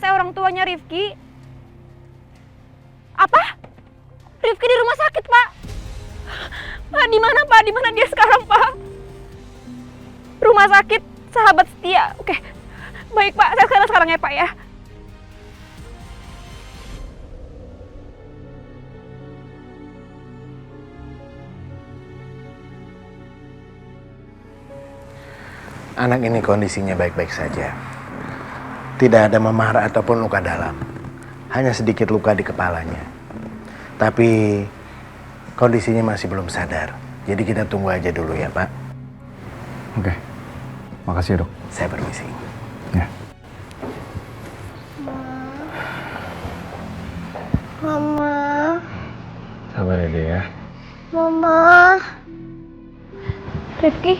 teh orang tuanya Rifki. Apa? Rifki di rumah sakit, Pak. Pak, di mana, Pak? Di mana dia sekarang, Pak? Rumah sakit Sahabat Setia. Oke. Baik, Pak. Saya sekarang ya, Pak ya. Anak ini kondisinya baik-baik saja. Tidak ada memar ataupun luka dalam. Hanya sedikit luka di kepalanya. Tapi kondisinya masih belum sadar. Jadi kita tunggu aja dulu ya, Pak. Oke. Makasih, Dok. Saya permisi. Ya. Mama. Sabar ya, Dek ya. Mama. Rifki.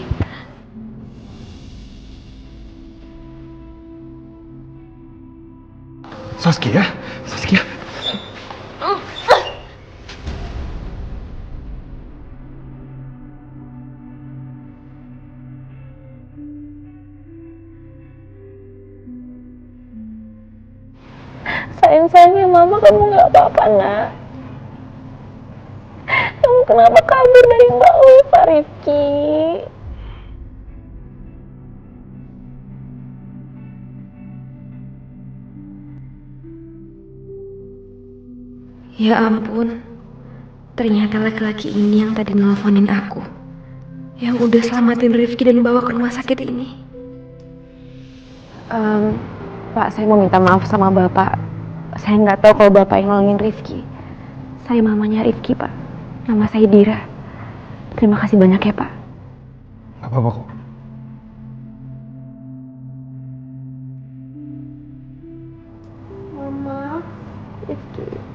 Saskia? Saskia? Sayang-sayangnya Mama, kamu nggak apa-apa, nak. Kamu kenapa kabur dari Mbak Ulfa, Rifki? Ya ampun. Ternyata laki-laki ini yang tadi nelfonin aku. Yang udah selamatin Rifki dan bawa ke rumah sakit ini. Pak, saya mau minta maaf sama Bapak. Saya nggak tahu kalau Bapak yang nolongin Rifki. Saya mamanya Rifki, Pak. Nama saya Dira. Terima kasih banyak ya, Pak. Gak apa-apa kok. Mama, Rifki.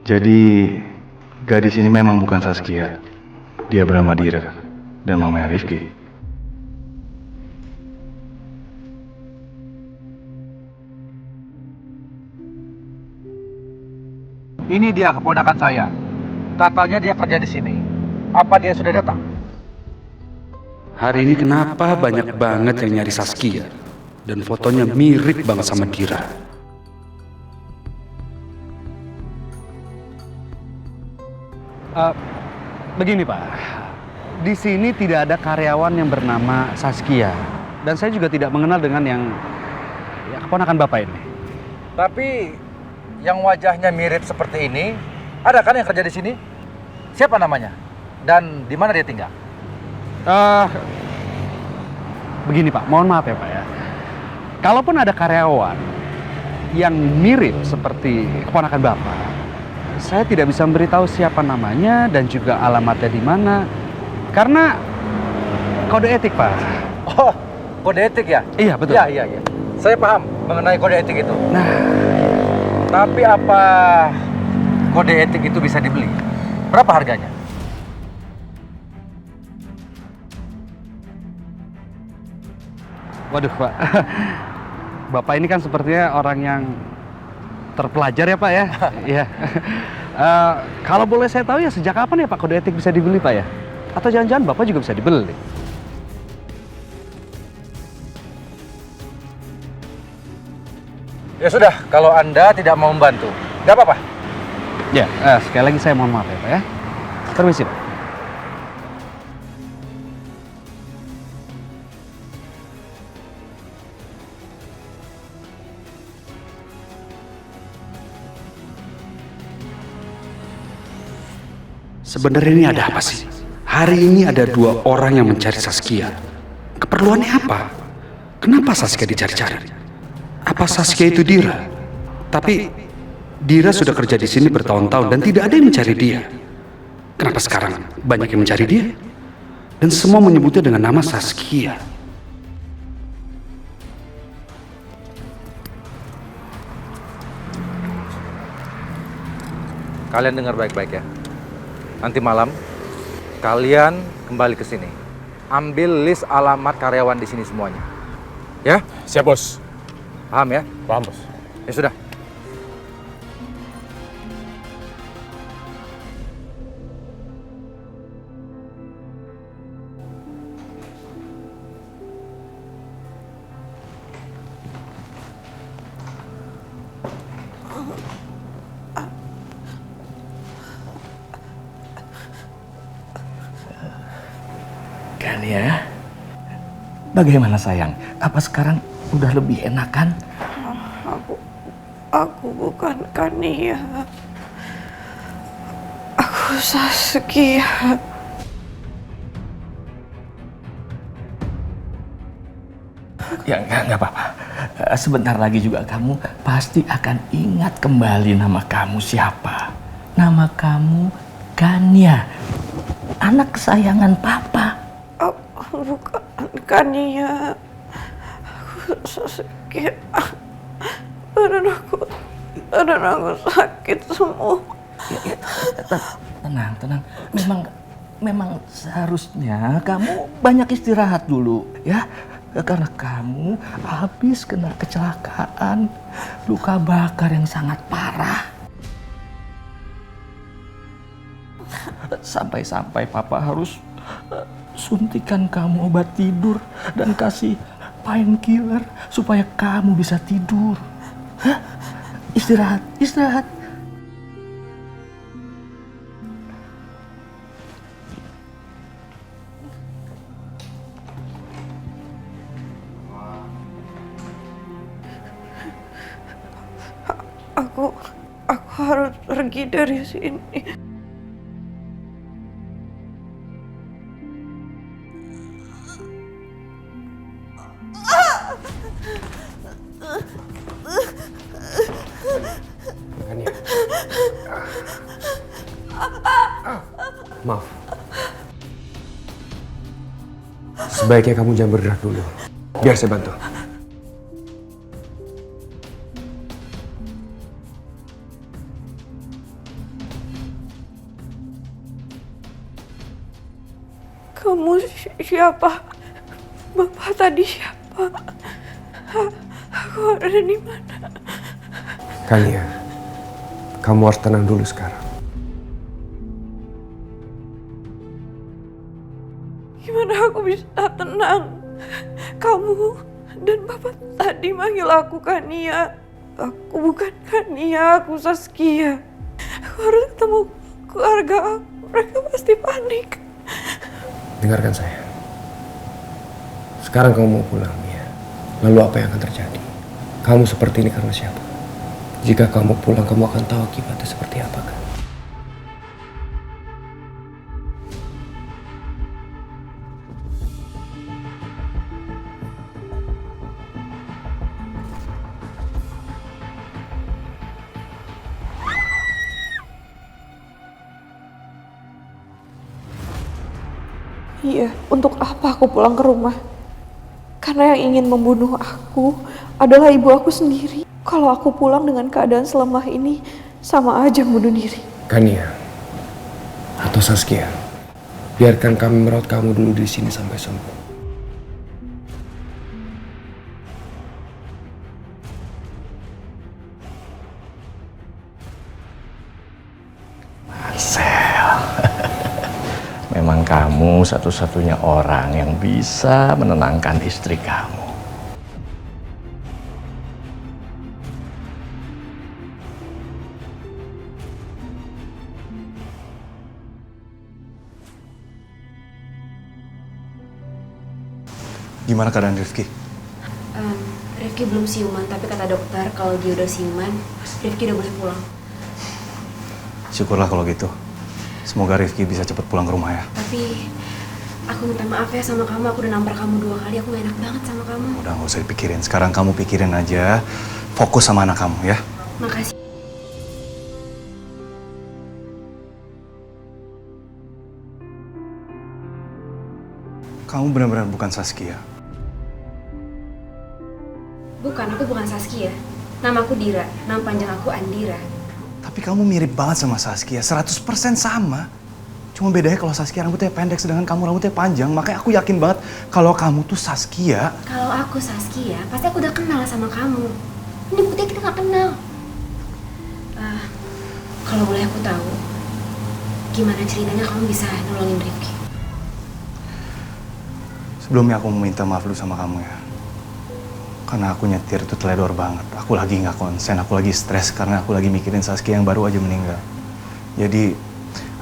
Jadi, gadis ini memang bukan Saskia. Dia bernama Dira dan mamanya Rifki. Ini dia keponakan saya. Katanya dia kerja di sini. Apa dia sudah datang? Hari ini kenapa banyak banget yang nyari Saskia? Dan fotonya mirip banget sama Dira. Begini Pak, di sini tidak ada karyawan yang bernama Saskia. Dan saya juga tidak mengenal dengan yang keponakan Bapak ini. Tapi yang wajahnya mirip seperti ini, ada kan yang kerja di sini? Siapa namanya? Dan di mana dia tinggal? Begini Pak, mohon maaf ya Pak ya. Kalaupun ada karyawan yang mirip seperti keponakan Bapak, saya tidak bisa memberitahu siapa namanya dan juga alamatnya di mana. Karena kode etik Pak. Oh, kode etik ya? Iya betul. Iya. Saya paham mengenai kode etik itu. Nah, tapi apa kode etik itu bisa dibeli? Berapa harganya? waduh Pak. Bapak ini kan sepertinya orang yang terpelajar ya Pak ya. Iya. Kalau boleh saya tahu ya sejak kapan ya Pak kode etik bisa dibeli Pak ya? Atau jangan-jangan Bapak juga bisa dibeli? Ya sudah, kalau Anda tidak mau membantu, nggak apa-apa. Ya, sekali lagi saya mohon maaf ya Pak ya. Permisi Pak. Sebenarnya ini ada apa sih? Hari ini ada 2 orang yang mencari Saskia. Keperluannya apa? Kenapa Saskia dicari-cari? Apa Saskia itu Dira? Tapi Dira sudah kerja di sini bertahun-tahun dan tidak ada yang mencari dia. Kenapa sekarang banyak yang mencari dia? Dan semua menyebutnya dengan nama Saskia. Kalian dengar baik-baik ya. Nanti malam kalian kembali ke sini. Ambil list alamat karyawan di sini semuanya. Ya? Siap, Bos. Paham ya? Paham, Bos. Ya sudah. Kania, bagaimana sayang? Apa sekarang udah lebih enakan? Aku bukan Kania. Aku Saskia. Ya nggak apa-apa. Sebentar lagi juga kamu pasti akan ingat kembali nama kamu siapa. Nama kamu Kania, anak kesayangan Papa. Aku bukan Kania. Aku Saskia. Badan aku sakit semua. Tenang. Memang seharusnya kamu banyak istirahat dulu, ya. Karena kamu habis kena kecelakaan, luka bakar yang sangat parah. Sampai-sampai Papa harus suntikan kamu obat tidur dan kasih painkiller supaya kamu bisa tidur. Hah? Istirahat. Aku harus pergi dari sini. Kania. Maaf. Sebaiknya kamu jangan bergerak dulu. Biar saya bantu. Kamu siapa? Bapak tadi siapa? Aku ada di mana? Kania, kamu harus tenang dulu sekarang. Gimana aku bisa tenang? Kamu dan Bapak tadi manggil aku Kania. Aku bukan Kania, aku Saskia. Aku harus ketemu keluarga aku. Mereka pasti panik. Dengarkan saya. Sekarang kamu mau pulang, ya. Lalu apa yang akan terjadi? Kamu seperti ini karena siapa? Jika kamu pulang, kamu akan tahu akibatnya seperti apa, kan? Iya, untuk apa aku pulang ke rumah? Karena yang ingin membunuh aku adalah ibu aku sendiri. Kalau aku pulang dengan keadaan selemah ini, sama aja bunuh diri. Kania atau Saskia, biarkan kami merawat kamu dulu di sini sampai sembuh. Marcel, memang kamu satu-satunya orang yang bisa menenangkan istri kamu. Gimana keadaan Rifki? Rifki belum siuman, tapi kata dokter kalau dia udah siuman, Rifki udah boleh pulang. Syukurlah kalau gitu. Semoga Rifki bisa cepat pulang ke rumah ya. Tapi aku minta maaf ya sama kamu, aku udah nampar kamu 2 kali, aku gak enak banget sama kamu. Udah gak usah dipikirin, sekarang kamu pikirin aja, fokus sama anak kamu ya. Makasih. Kamu benar-benar bukan Saskia. Bukan, aku bukan Saskia. Nama aku Dira, nama panjang aku Andira. Tapi kamu mirip banget sama Saskia, 100% sama. Cuma bedanya kalau Saskia rambutnya pendek, sedangkan kamu rambutnya panjang. Makanya aku yakin banget kalau kamu tuh Saskia. Kalau aku Saskia, pasti aku udah kenal sama kamu. Ini buktinya kita gak kenal. Kalau boleh aku tahu, gimana ceritanya kamu bisa nolongin Rifki? Sebelumnya aku mau minta maaf dulu sama kamu ya. Karena aku nyetir itu teledor banget. Aku lagi nggak konsen, aku lagi stres karena aku lagi mikirin Saskia yang baru aja meninggal. Jadi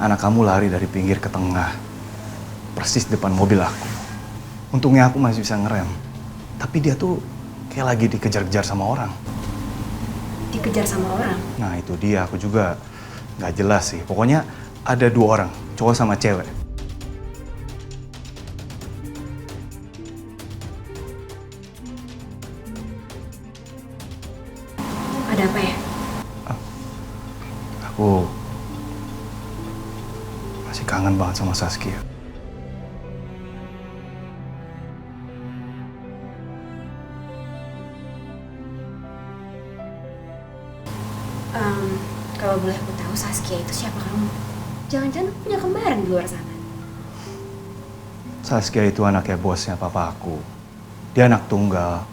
anak kamu lari dari pinggir ke tengah, persis depan mobil aku. Untungnya aku masih bisa ngerem. Tapi dia tuh kayak lagi dikejar-kejar sama orang. Dikejar sama orang? Nah itu dia, aku juga nggak jelas sih. Pokoknya ada 2 orang, cowok sama cewek. Ada apa ya? Aku masih kangen banget sama Saskia. Kalau boleh aku tahu Saskia itu siapa kamu? Jangan-jangan punya kembaran di luar sana? Saskia itu anaknya bosnya papa aku. Dia anak tunggal.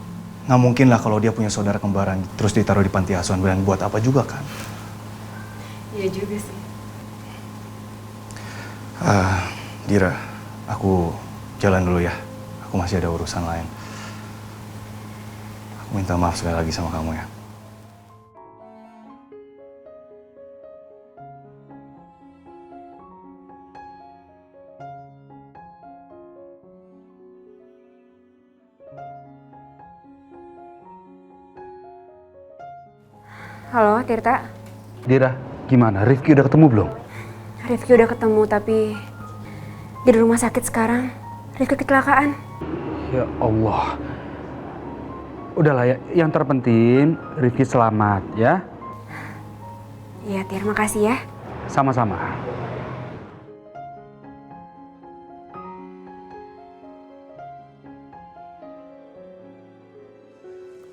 Nggak mungkin lah kalau dia punya saudara kembaran terus ditaruh di panti asuhan, dan buat apa juga kan? Iya juga sih. Dira, aku jalan dulu ya. Aku masih ada urusan lain. Aku minta maaf sekali lagi sama kamu ya. Halo, Tirta. Dira, gimana? Rifki udah ketemu belum? Rifki udah ketemu, tapi di rumah sakit sekarang. Rifki kecelakaan. Ya Allah. Udahlah ya, yang terpenting Rifki selamat ya. Iya, Tir, makasih ya. Sama-sama.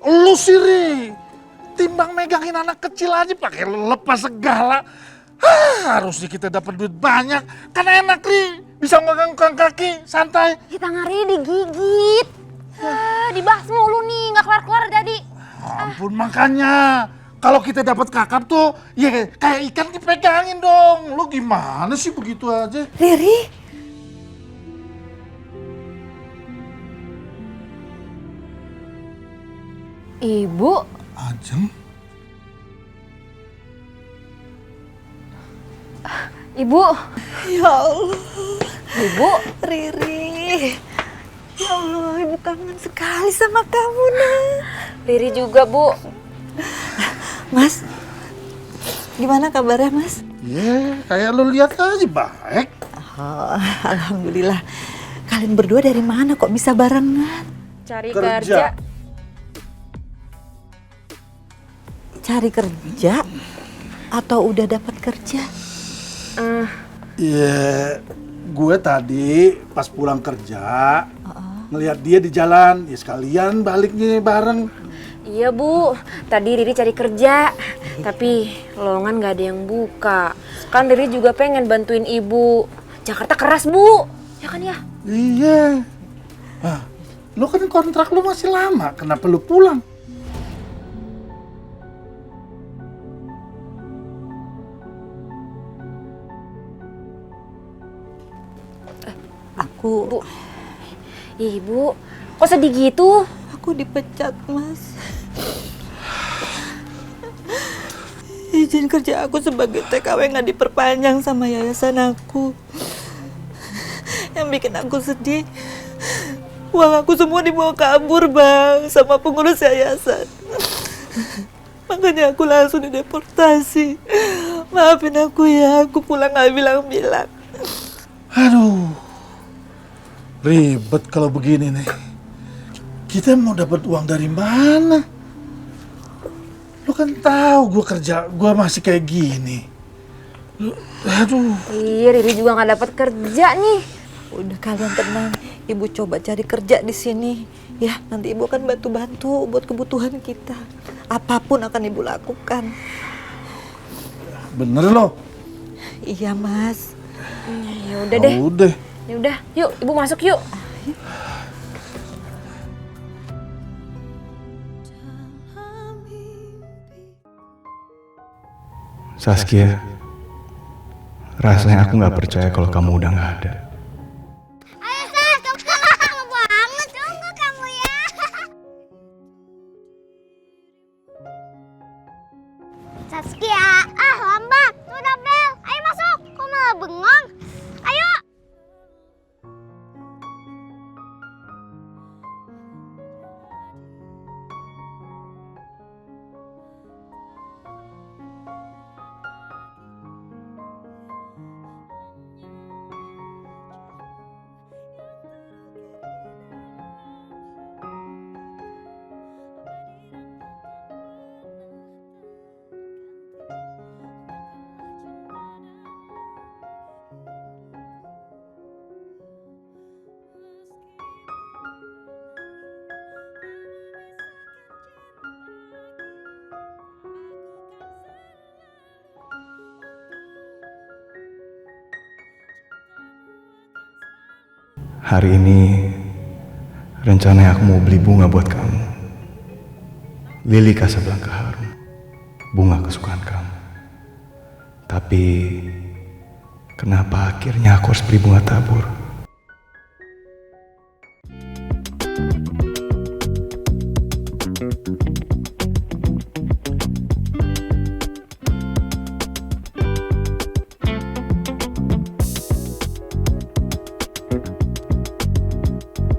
Lu sih, Ri. Timbang megangin anak kecil aja pakai lepas segala. Harusnya kita dapat duit banyak. Kan enak, Ri. Bisa megang kaki, santai. Kita ngeri digigit. Dibahas mulu nih, nggak kelar-kelar jadi. Ampun, makanya. Kalau kita dapat kakap tuh, ya kayak ikan dipegangin dong. Lu gimana sih begitu aja? Riri? Ibu? Ajeng? Ibu? Ya Allah. Ibu? Riri. Ya Allah, Ibu kangen sekali sama kamu, Nak. Riri juga, Bu. Mas, gimana kabarnya, Mas? Ya, kayak lu lihat aja baik. Oh, alhamdulillah. Kalian berdua dari mana kok bisa barengan? Cari kerja. Cari kerja? Atau udah dapat kerja? Ya, gue tadi pas pulang kerja, ngelihat dia di jalan, ya sekalian baliknya bareng. Iya, Bu. Tadi Riri cari kerja, tapi lowongan nggak ada yang buka. Kan Riri juga pengen bantuin Ibu. Jakarta keras, Bu. Ya kan ya? Iya. Lu kan kontrak lu masih lama, kenapa lu pulang? Bu. Ibu, kok sedih gitu? Aku dipecat, Mas. Izin kerja aku sebagai TKW nggak diperpanjang sama yayasan aku. Yang bikin aku sedih, uang aku semua dibawa kabur, Bang, sama pengurus yayasan. Makanya aku langsung dideportasi. Maafin aku ya, aku pulang nggak bilang-bilang. Aduh, ribet kalau begini nih. Kita mau dapat uang dari mana? Lu kan tahu gue kerja, gue masih kayak gini. Aduh. Iya, Riri juga nggak dapat kerja nih. Udah, kalian tenang. Ibu coba cari kerja di sini. Ya, nanti Ibu akan bantu-bantu buat kebutuhan kita. Apapun akan Ibu lakukan. Bener loh. Iya, Mas. Ya udah deh. Udah. Ya udah, yuk Ibu masuk yuk. Saskia, rasanya aku nggak percaya kalau kamu udah nggak ada. Ayo Sas, kamu banget, tunggu kamu ya. Saskia, lambat. Sudah bel. Ayo masuk. Kok malah bengong? Ayo. Hari ini rencananya aku mau beli bunga buat kamu. Lili Casablanca harum, bunga kesukaan kamu. Tapi kenapa akhirnya aku harus beli bunga tabur?